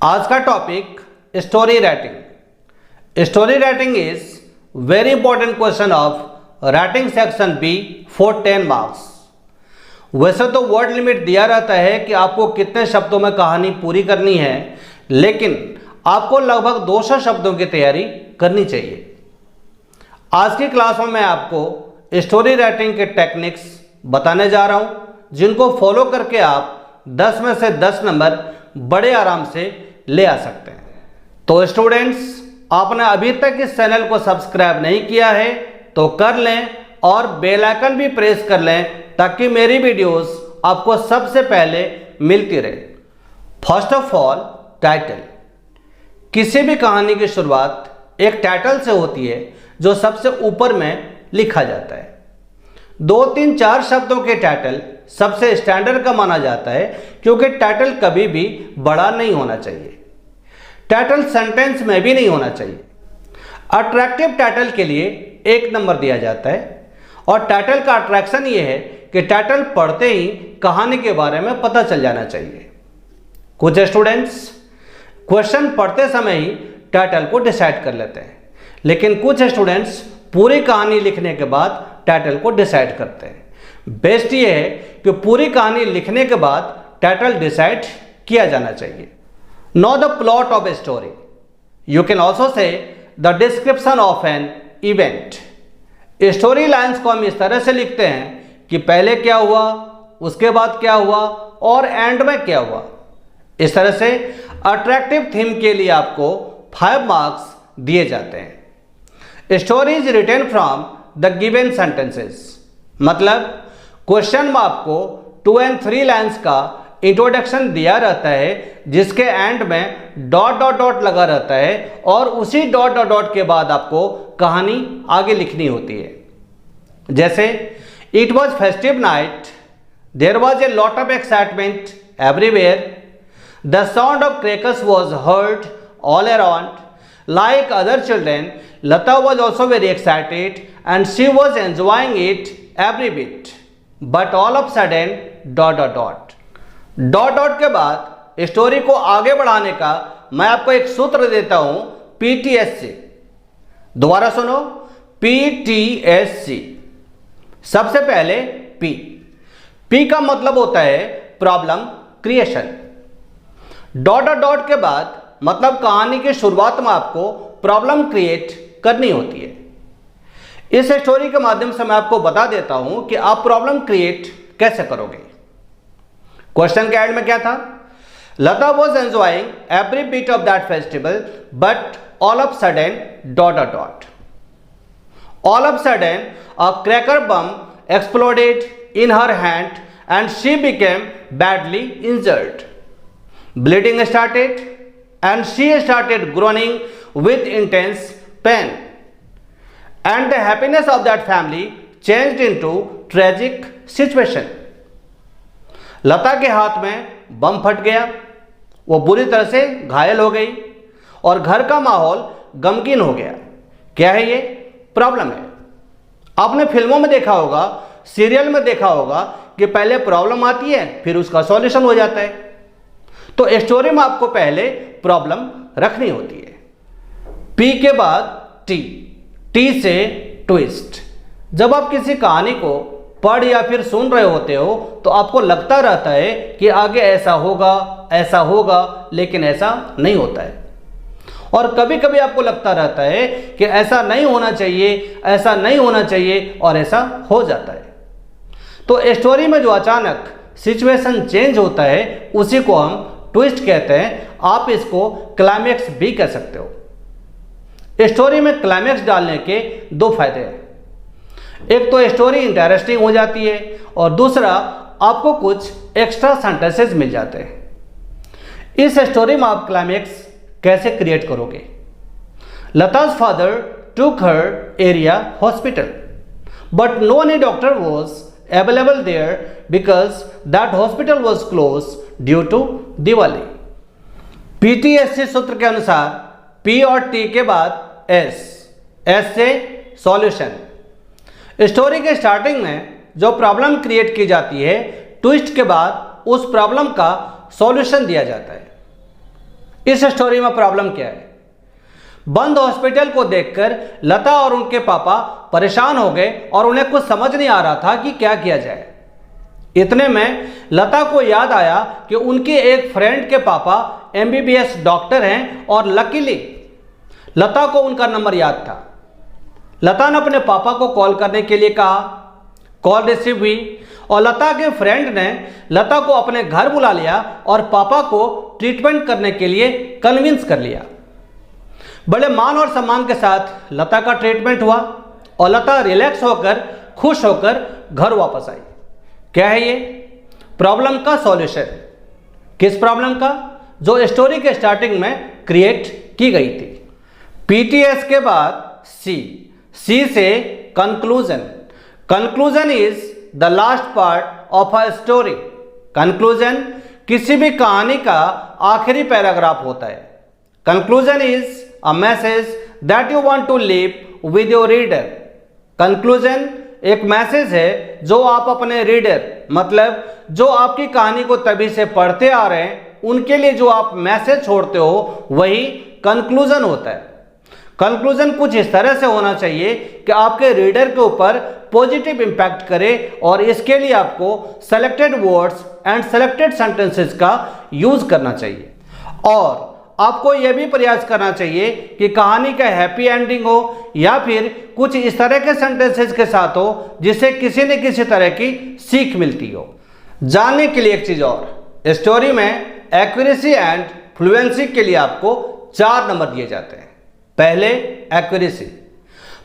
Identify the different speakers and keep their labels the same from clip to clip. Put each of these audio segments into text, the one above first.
Speaker 1: आज का topic story writing. Story writing is very important question of writing section B for 10 marks. वैसे तो word limit दिया रहता है कि आपको कितने शब्दों में कहानी पूरी करनी है, लेकिन आपको लगभग 200 शब्दों की तैयारी करनी चाहिए। आज की क्लास में मैं आपको स्टोरी राइटिंग के टेक्निक्स बताने जा रहा हूं, जिनको फॉलो करके आप 10 में से 10 नंबर बड़े आराम से ले आ सकते हैं। तो स्टूडेंट्स, आपने अभी तक इस चैनल को सब्सक्राइब नहीं किया है तो कर लें और बेल आइकन भी प्रेस कर लें, ताकि मेरी वीडियोस आपको सबसे पहले मिलती रहे। First of all, title. किसी भी कहानी की शुरुआत एक टाइटल से होती है, जो सबसे ऊपर में लिखा जाता है। 2, 3, 4 शब्दों के टाइटल सबसे स्टैंडर्ड का माना जाता है, क्योंकि टाइटल कभी भी बड़ा नहीं होना चाहिए। टाइटल सेंटेंस में भी नहीं होना चाहिए। अट्रैक्टिव टाइटल के लिए 1 नंबर दिया जाता है, और टाइटल का अट्रैक्शन ये है कि टाइटल पढ़ते ही कहानी के बारे में पता चल जाना चाहिए। कुछ स्टूडेंट्स क्वेश्चन पढ़ते समय ही टाइटल को डिसाइड कर लेते हैं, लेकिन कुछ स्टूडेंट्स पूरी कहानी लिखने के बाद टाइटल को डिसाइड करते हैं। बेस्ट ये है कि पूरी कहानी लिखने के बाद टाइटल डिसाइड किया जाना चाहिए। Know the plot of a story. You can also say the description of an event. Story lines को हम इस तरह से लिखते हैं कि पहले क्या हुआ, उसके बाद क्या हुआ और एंड में क्या हुआ। इस तरह से अट्रैक्टिव थीम के लिए आपको 5 मार्क्स दिए जाते हैं। Story is written from the given sentences. मतलब क्वेश्चन में आपको 2 and 3 लाइन्स का इंट्रोडक्शन दिया रहता है, जिसके एंड में डॉट डॉट डॉट लगा रहता है, और उसी डॉट डॉट डॉट के बाद आपको कहानी आगे लिखनी होती है। जैसे it was festive night, there was a lot of excitement everywhere, the sound of crackers was heard all around, like other children Lata was also very excited and she was enjoying it every bit, but all of sudden dot dot dot. Dot dot के बाद story को आगे बढ़ाने का मैं आपको एक सूत्र देता हूं, PTSC। दोबारा सुनो, PTSC। सबसे पहले P का मतलब होता है problem creation. Dot dot dot के बाद मतलब कहानी की शुरुआत में आपको प्रॉब्लम क्रिएट करनी होती है। इस स्टोरी के माध्यम से मैं आपको बता देता हूं कि आप प्रॉब्लम क्रिएट कैसे करोगे। क्वेश्चन के एंड में क्या था? Lata was enjoying every bit of that festival, but all of sudden dot dot dot. All of sudden a cracker bomb exploded in her hand and she became badly injured. Bleeding started and she started groaning with intense pain, and the happiness of that family changed into tragic situation. लता के हाथ में बम फट गया, वो बुरी तरह से घायल हो गई और घर का माहौल गमगीन हो गया। क्या है ये? प्रॉब्लम है। आपने फिल्मों में देखा होगा, सीरियल में देखा होगा कि पहले प्रॉब्लम आती है, फिर उसका सॉल्यूशन हो जाता है। तो स्टोरी में आपको पहले प्रॉब्लम रखनी होती है। P के बाद T से ट्विस्ट। जब आप किसी कहानी को पढ़ या फिर सुन रहे होते हो तो आपको लगता रहता है कि आगे ऐसा होगा, लेकिन ऐसा नहीं होता है। और कभी कभी आपको लगता रहता है कि ऐसा नहीं होना चाहिए, और ऐसा हो जाता है। तो स्टोरी में जो अचानक सिचुएशन चेंज होता है, उसी को हम ट्विस्ट कहते हैं। आप इसको क्लाइमैक्स भी कह सकते हो। स्टोरी में क्लाइमैक्स डालने के 2 फायदे हैं। एक तो स्टोरी इंटरेस्टिंग हो जाती है, और दूसरा आपको कुछ एक्स्ट्रा सेंटेंसेस मिल जाते हैं। इस स्टोरी में आप क्लाइमैक्स कैसे क्रिएट करोगे? लता's father took her area hospital, but no any doctor was available there because that hospital was closed due to Diwali. PTSC सूत्र के अनुसार P और T के बाद S से सॉल्यूशन। स्टोरी के स्टार्टिंग में जो प्रॉब्लम क्रिएट की जाती है, ट्विस्ट के बाद उस प्रॉब्लम का सॉल्यूशन दिया जाता है। इस स्टोरी में प्रॉब्लम क्या है? बंद हॉस्पिटल को देखकर लता और उनके पापा परेशान हो गए और उन्हें कुछ समझ नहीं आ रहा था कि क्या किया जाए। इतने में लता को याद आया कि उनके एक फ्रेंड के पापा MBBS डॉक्टर हैं और लकीली लता को उनका नंबर याद था। लता ने अपने पापा को कॉल करने के लिए कहा। कॉल रिसीव हुई और लता के फ्रेंड ने लता को अपने घर बुला लिया और पापा को ट्रीटमेंट करने के लिए कन्विंस कर लिया। बड़े मान और सम्मान के साथ लता का ट्रीटमेंट हुआ और लता रिलैक्स होकर खुश होकर घर वापस आई। क्या है ये? प्रॉब्लम का सॉल्यूशन। किस प्रॉब्लम का? जो स्टोरी के स्टार्टिंग में क्रिएट की गई थी। PTS के बाद C से conclusion. Conclusion is the last part of a story. Conclusion किसी भी कहानी का आखिरी पैराग्राफ होता है। Conclusion is a message that you want to leave with your reader. Conclusion एक मैसेज है जो आप अपने रीडर, मतलब जो आपकी कहानी को तभी से पढ़ते आ रहे हैं, उनके लिए जो आप मैसेज छोड़ते हो वही कंक्लूजन होता है। कंक्लूजन कुछ इस तरह से होना चाहिए कि आपके रीडर के ऊपर पॉजिटिव इंपैक्ट करे और इसके लिए आपको selected words and selected sentences का यूज करना चाहिए और आपको यह भी प्रयास करना चाहिए कि कहानी का हैप्पी एंडिंग हो या फिर कुछ इस तरह के सेंटेंसेस के साथ हो जिससे किसी न किसी तरह की सीख मिलती हो। जानने के लिए एक चीज और, स्टोरी में एक्यूरेसी एंड फ्लुएंसी के लिए आपको 4 नंबर दिए जाते हैं। पहले एक्यूरेसी,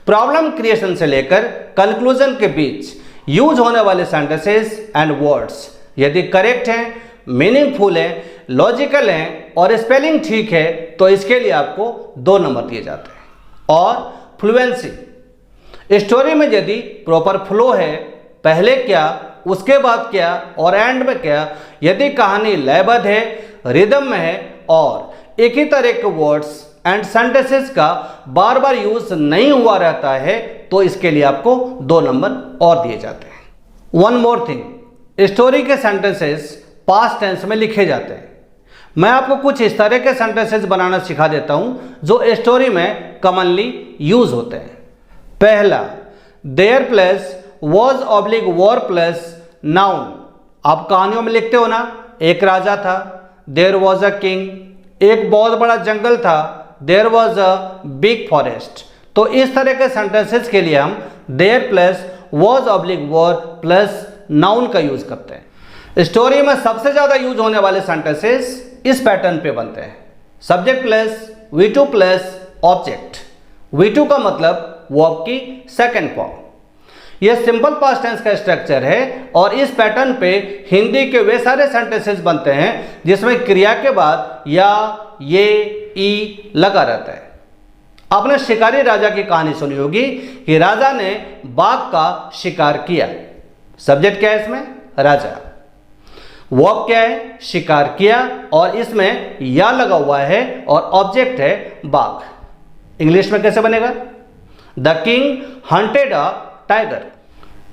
Speaker 1: प्रॉब्लम क्रिएशन से लेकर कंक्लूजन के बीच यूज होने वाले सेंटेंसेस एंड वर्ड्स यदि करेक्ट हैं, मीनिंगफुल हैं, लॉजिकल हैं और स्पेलिंग ठीक है तो इसके लिए आपको 2 नंबर दिए जाते हैं। और फ्लुएंसी, स्टोरी में यदि प्रॉपर फ्लो है, पहले क्या उसके बाद क्या और एंड में क्या, यदि कहानी लयबद्ध है, रिदम में है और एक ही तरह के वर्ड्स एंड सेंटेंसेस का बार बार यूज नहीं हुआ रहता है तो इसके लिए आपको 2 नंबर और दिए जाते हैं। वन मोर थिंग, स्टोरी के सेंटेंसेस पास्ट टेंस में लिखे जाते हैं। मैं आपको कुछ इस तरह के सेंटेंसेस बनाना सिखा देता हूं जो स्टोरी में कॉमनली यूज होते हैं। पहला, there plus was oblique war plus noun. आप कहानियों में लिखते हो ना, एक राजा था, देयर वॉज अ किंग, एक बहुत बड़ा जंगल था, there was a big forest. तो इस तरह के सेंटेंसेस के लिए हम there plus was oblique war plus noun का यूज करते हैं। स्टोरी में सबसे ज्यादा यूज होने वाले सेंटेंसेस इस पैटर्न पे बनते हैं। Subject plus V2 plus object. V2 का मतलब वर्ब की सेकंड फॉर्म। यह सिंपल पास्ट टेंस का स्ट्रक्चर है और इस पैटर्न पे हिंदी के वे सारे सेंटेंसेस बनते हैं जिसमें क्रिया के बाद या, ये, ई लगा रहता है। आपने शिकारी राजा की कहानी सुनी होगी कि राजा ने बाघ का शिकार किया। सब्जेक्ट क्या है इसमें? राजा। वर्ब क्या है? शिकार किया और इसमें या लगा हुआ है और ऑब्जेक्ट है बाघ। इंग्लिश में कैसे बनेगा? The king hunted a tiger.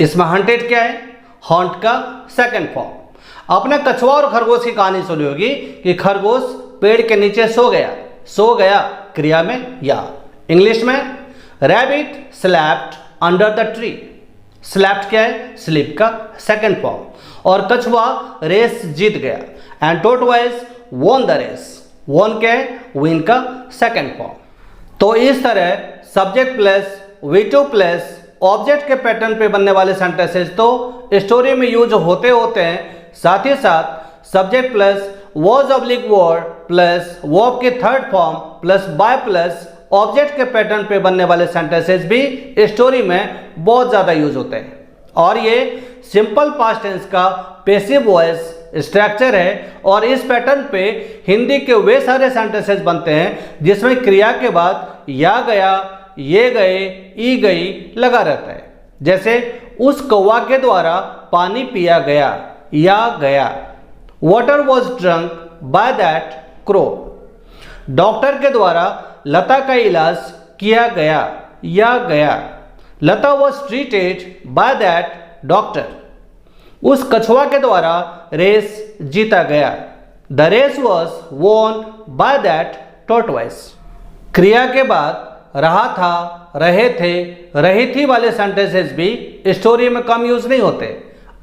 Speaker 1: इसमें हंटेड क्या है? हॉन्ट का सेकंड फॉर्म। आपने कछुआ और खरगोश की कहानी सुनी होगी कि खरगोश पेड़ के नीचे सो गया। सो गया क्रिया में या। इंग्लिश में rabbit slapped under the tree. Slapped क्या है? स्लीप का सेकंड फॉर्म। और कछुआ रेस जीत गया and tortoise won the race. Won क्या है? विन का सेकंड फॉर्म। तो इस तरह subject plus V2 plus object के पैटर्न पे बनने वाले सेंटेंसेस तो स्टोरी में यूज होते होते हैं, साथ ही साथ subject plus was oblique word plus verb के third form plus by plus object के पैटर्न पे बनने वाले सेंटेंसेस भी स्टोरी में बहुत ज्यादा यूज होते हैं। और ये सिंपल पास्ट टेंस का पैसिव वॉइस स्ट्रक्चर है और इस पैटर्न पे हिंदी के वे सारे सेंटेंसेस बनते हैं जिसमें क्रिया के बाद या गया, ये गए, ई गई लगा रहता है। जैसे उस कौवा के द्वारा पानी पिया गया या गया। Water was drunk by that crow. Doctor के द्वारा लता का इलाज किया गया या गया। Lata was treated by that doctor. उस कछुआ के द्वारा रेस जीता गया। The race was won by that tortoise. क्रिया के बाद रहा था, रहे थे, रही थी वाले सेंटेंसेस भी स्टोरी में कम यूज नहीं होते।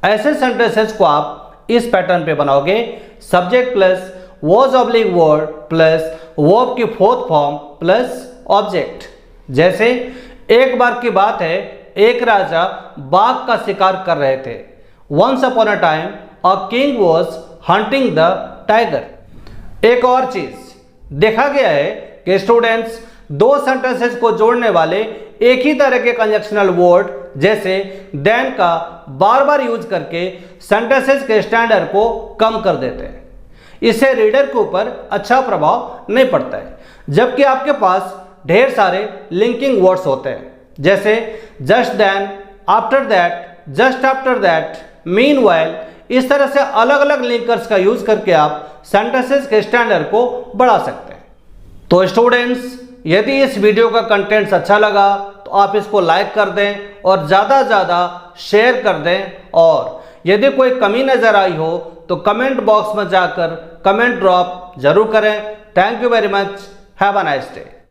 Speaker 1: ऐसे सेंटेंसेस को आप इस पैटर्न पे बनाओगे, subject plus was oblique word plus verb की फोर्थ फॉर्म प्लस ऑब्जेक्ट। जैसे एक बार की बात है, एक राजा बाघ का शिकार कर रहे थे। Once upon a time a king was hunting the tiger. एक और चीज देखा गया है कि स्टूडेंट्स दो सेंटेंसेस को जोड़ने वाले एक ही तरह के कंजक्शनल वर्ड जैसे देन का बार बार यूज करके सेंटेंसेस के स्टैंडर्ड को कम कर देते हैं। इससे रीडर के ऊपर अच्छा प्रभाव नहीं पड़ता है, जबकि आपके पास ढेर सारे लिंकिंग वर्ड्स होते हैं जैसे just then, after that, just after that, meanwhile. इस तरह से अलग अलग लिंकर्स का यूज करके आप सेंटेंसेस के स्टैंडर्ड को बढ़ा सकते हैं। तो स्टूडेंट्स, यदि इस वीडियो का कंटेंट्स अच्छा लगा तो आप इसको लाइक कर दें और ज़्यादा से ज़्यादा शेयर कर दें, और यदि कोई कमी नज़र आई हो तो कमेंट बॉक्स में जाकर कमेंट ड्रॉप जरूर करें। Thank you very much. Have a nice day.